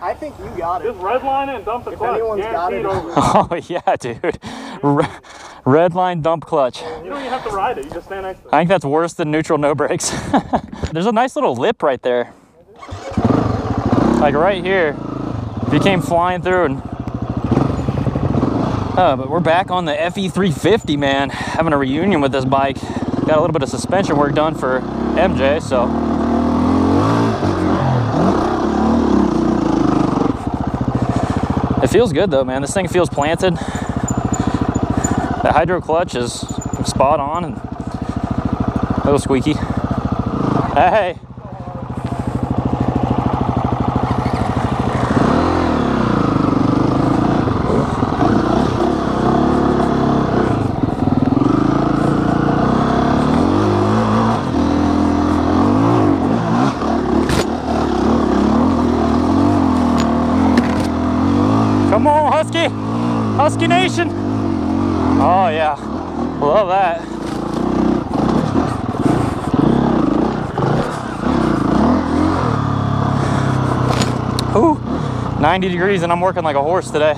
I think you got it. Just redline it and dump the clutch. If anyone's got it, Oh yeah, dude. Red line dump clutch. You don't even have to ride it, you just stand next to it. I think that's worse than neutral no brakes. There's a nice little lip right there. Like right here. If you came flying through and... but we're back on the FE350, man. Having a reunion with this bike. Got a little bit of suspension work done for MJ, so... It feels good though, man. This thing feels planted. The hydro clutch is spot on and a little squeaky. Hey. Come on, Husky! Husky Nation! Oh yeah, love that. Ooh, 90 degrees and I'm working like a horse today.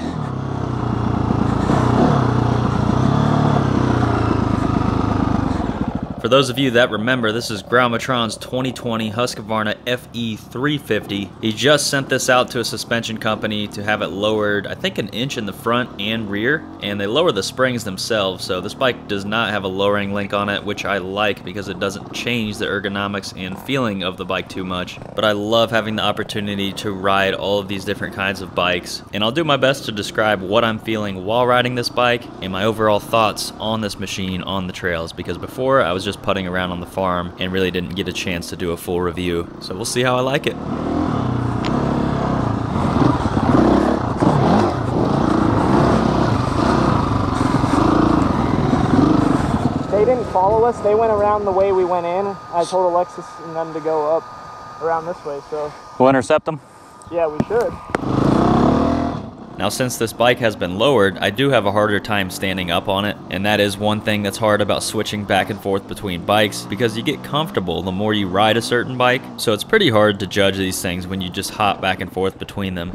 For those of you that remember, this is Graumatron's 2020 Husqvarna FE350. He just sent this out to a suspension company to have it lowered, I think, an inch in the front and rear, and they lower the springs themselves, so this bike does not have a lowering link on it, which I like because it doesn't change the ergonomics and feeling of the bike too much. But I love having the opportunity to ride all of these different kinds of bikes, and I'll do my best to describe what I'm feeling while riding this bike and my overall thoughts on this machine on the trails, because before I was just putting around on the farm and really didn't get a chance to do a full review. So we'll see how I like it. They didn't follow us. They went around the way we went in. I told Alexis and them to go up around this way, so. We'll intercept them? Yeah, we should. Now, since this bike has been lowered, I do have a harder time standing up on it, and that is one thing that's hard about switching back and forth between bikes, because you get comfortable the more you ride a certain bike, so it's pretty hard to judge these things when you just hop back and forth between them.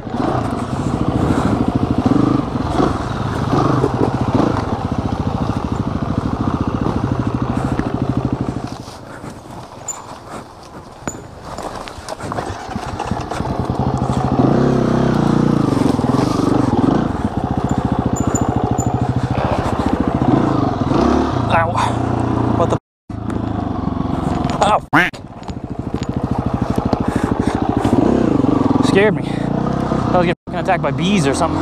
Scared me. I was getting attacked by bees or something.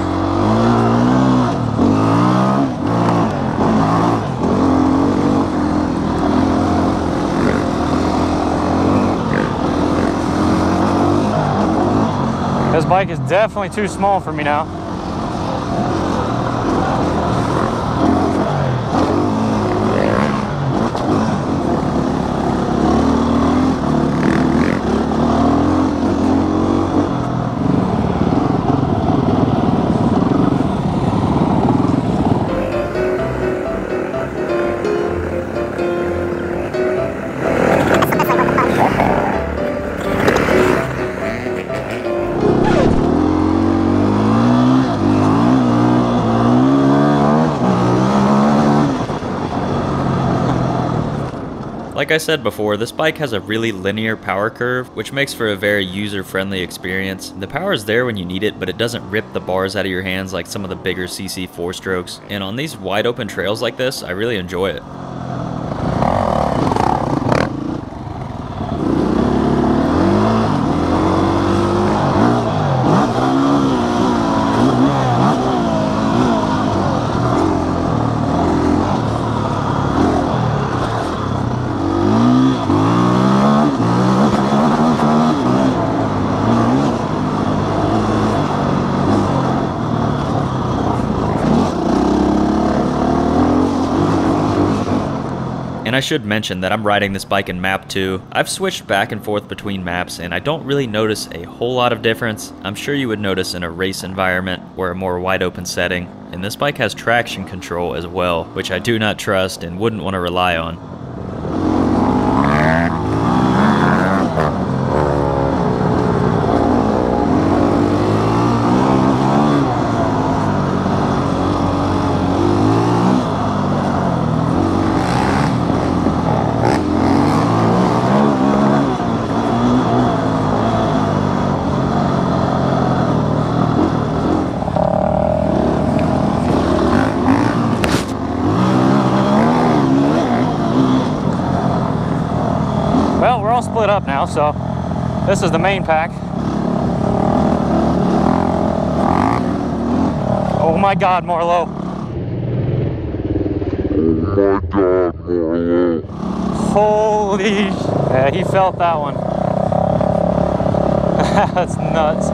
This bike is definitely too small for me now. Like I said before, this bike has a really linear power curve, which makes for a very user-friendly experience. The power is there when you need it, but it doesn't rip the bars out of your hands like some of the bigger CC 4-strokes. And on these wide open trails like this, I really enjoy it. And I should mention that I'm riding this bike in map 2. I've switched back and forth between maps and I don't really notice a whole lot of difference. I'm sure you would notice in a race environment or a more wide open setting. And this bike has traction control as well, which I do not trust and wouldn't want to rely on. split up now, so this is the main pack. Oh my God, Marlo. Oh my God, Marlo. Holy, yeah, he felt that one. That's nuts.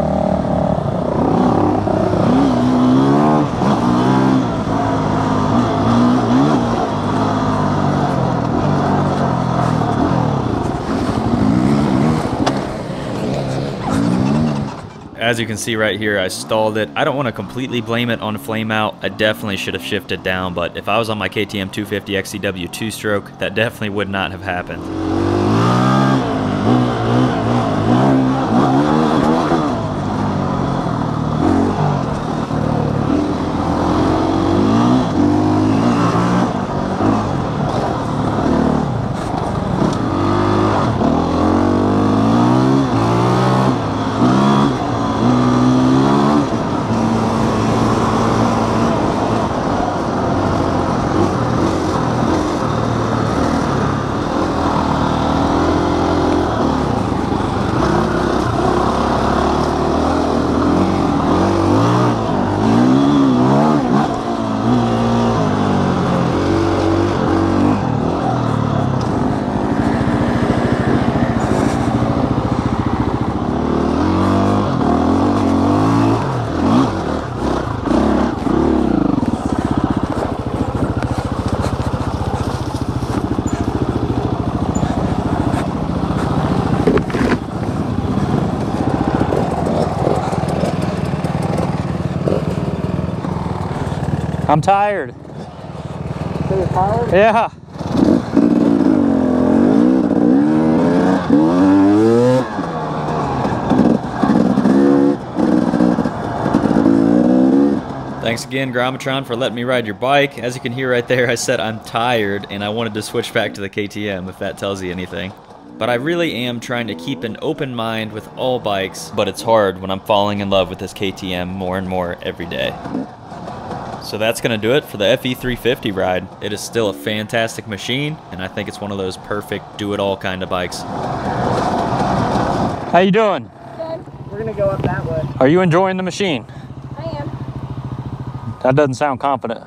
As you can see right here, I stalled it. I don't want to completely blame it on flame out. I definitely should have shifted down, but if I was on my KTM 250 XCW 2-stroke, that definitely would not have happened. I'm tired. So you're tired? Yeah. Thanks again, Grammatron, for letting me ride your bike. As you can hear right there, I said I'm tired and I wanted to switch back to the KTM, if that tells you anything. But I really am trying to keep an open mind with all bikes, but it's hard when I'm falling in love with this KTM more and more every day. So that's going to do it for the FE350 ride. It is still a fantastic machine, and I think it's one of those perfect do-it-all kind of bikes. How you doing? Good. We're going to go up that way. Are you enjoying the machine? I am. That doesn't sound confident.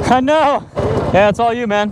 I know. Yeah, it's all you, man.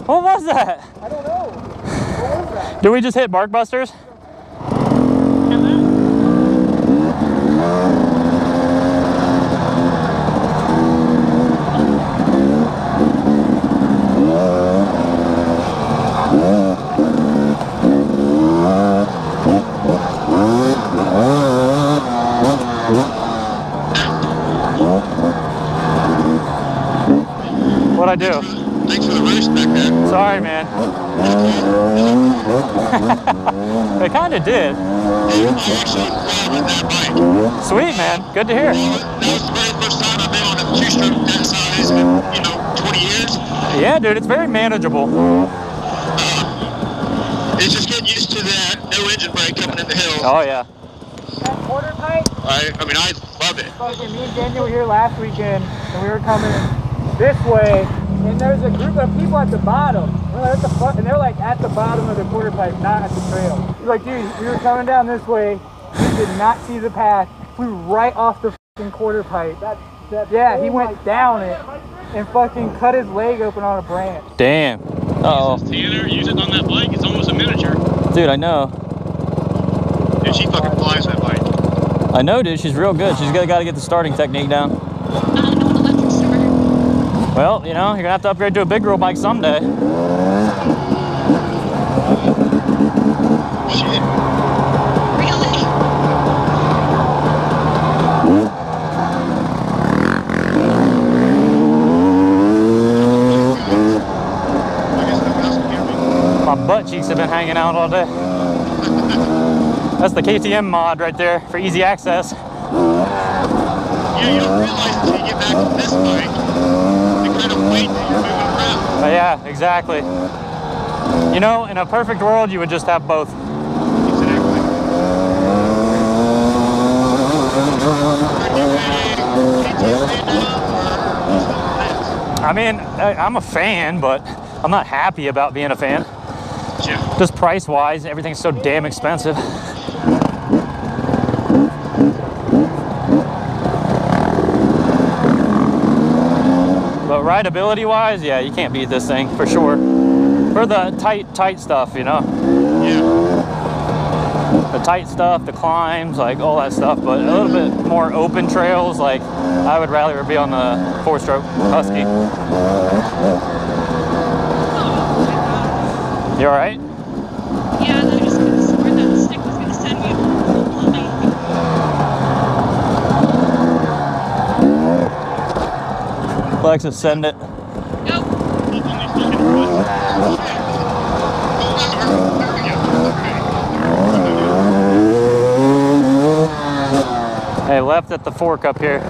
What was that? I don't know. What was that? Did we just hit bark busters? What'd I do? Thanks for the roost back there. Sorry, man. It kind of did. You are so proud of that bike. Sweet, man. Good to hear. That was the very first time I've been on a two-stroke that size in, you know, 20 years. Yeah, dude, it's very manageable. It's just getting used to that no engine brake coming in the hills. Oh, yeah. That quarter pipe, I mean, I love it. fucking me and Daniel were here last weekend, and we were coming this way, and there's a group of people at the bottom. We're at the front, and they're like at the bottom of the quarter pipe, not at the trail. He's like, dude, we were coming down this way, we did not see the path, flew right off the fucking quarter pipe. Yeah, he went down it and fucking cut his leg open on a branch. Damn. Uh-oh. Tanner, use it on that bike. It's almost a miniature. Dude, I know. Dude, she fucking flies that bike. I know, dude. She's real good. She's got to get the starting technique down. Well, you know, you're going to have to upgrade to a big girl bike someday. Shit. My butt cheeks have been hanging out all day. That's the KTM mod right there for easy access. Yeah, you don't realize until you get back to this bike the kind of weight that you're moving around. Yeah, exactly. You know, in a perfect world, you would just have both. Exactly. I mean, I'm a fan, but I'm not happy about being a fan. Yeah. Just price-wise, everything's so damn expensive. But rideability-wise, yeah, you can't beat this thing for sure. For the tight stuff, you know. Yeah. The tight stuff, the climbs, like all that stuff. But a little bit more open trails, like I would rather be on the 4-stroke Husky. You all right? Yeah, I just could have sworn that stick was going to send me a line. Alexis, send it. Go. Hey, left at the fork up here.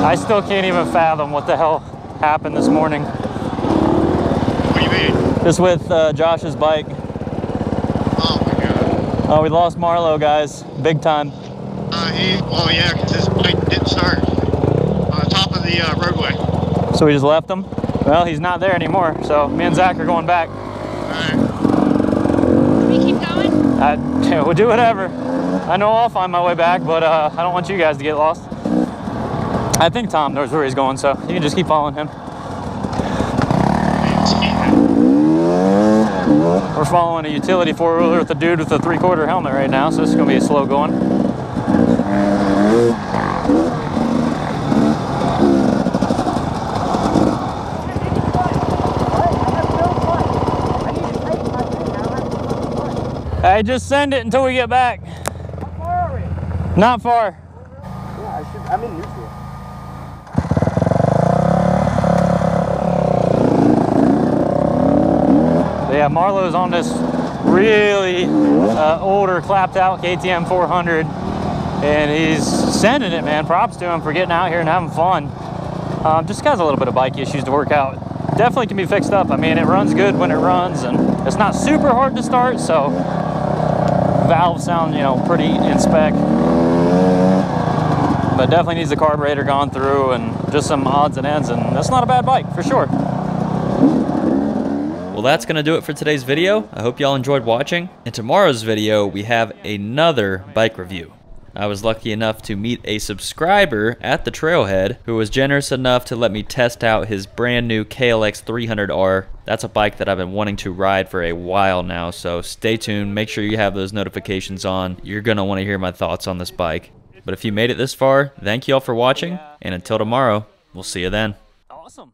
I still can't even fathom what the hell happened this morning. What do you mean? Just with Josh's bike. Oh my god. Oh, we lost Marlo, guys. Big time. Well, yeah, because his bike didn't start on the top of the roadway. So we just left him? Well, he's not there anymore, so me and Zach are going back. Alright. Can we keep going? We'll do whatever. I know I'll find my way back, but I don't want you guys to get lost. I think Tom knows where he's going, so you can just keep following him. We're following a utility 4-wheeler with a dude with a 3/4 helmet right now, so this is going to be a slow going. Hey, just send it until we get back. How far are we? Not far. Yeah, I'm in neutral. Yeah, Marlo's on this really older clapped out KTM 400 and he's sending it, man. Props to him for getting out here and having fun. Just has a little bit of bike issues to work out. Definitely can be fixed up. I mean, it runs good when it runs and it's not super hard to start, so valves sound, you know, pretty in spec. But definitely needs the carburetor gone through and just some odds and ends, and that's not a bad bike for sure. Well, that's going to do it for today's video. I hope y'all enjoyed watching. In tomorrow's video, we have another bike review. I was lucky enough to meet a subscriber at the trailhead who was generous enough to let me test out his brand new KLX 300R. That's a bike that I've been wanting to ride for a while now, so stay tuned. Make sure you have those notifications on. You're going to want to hear my thoughts on this bike. But if you made it this far, thank you all for watching, and until tomorrow, we'll see you then. Awesome.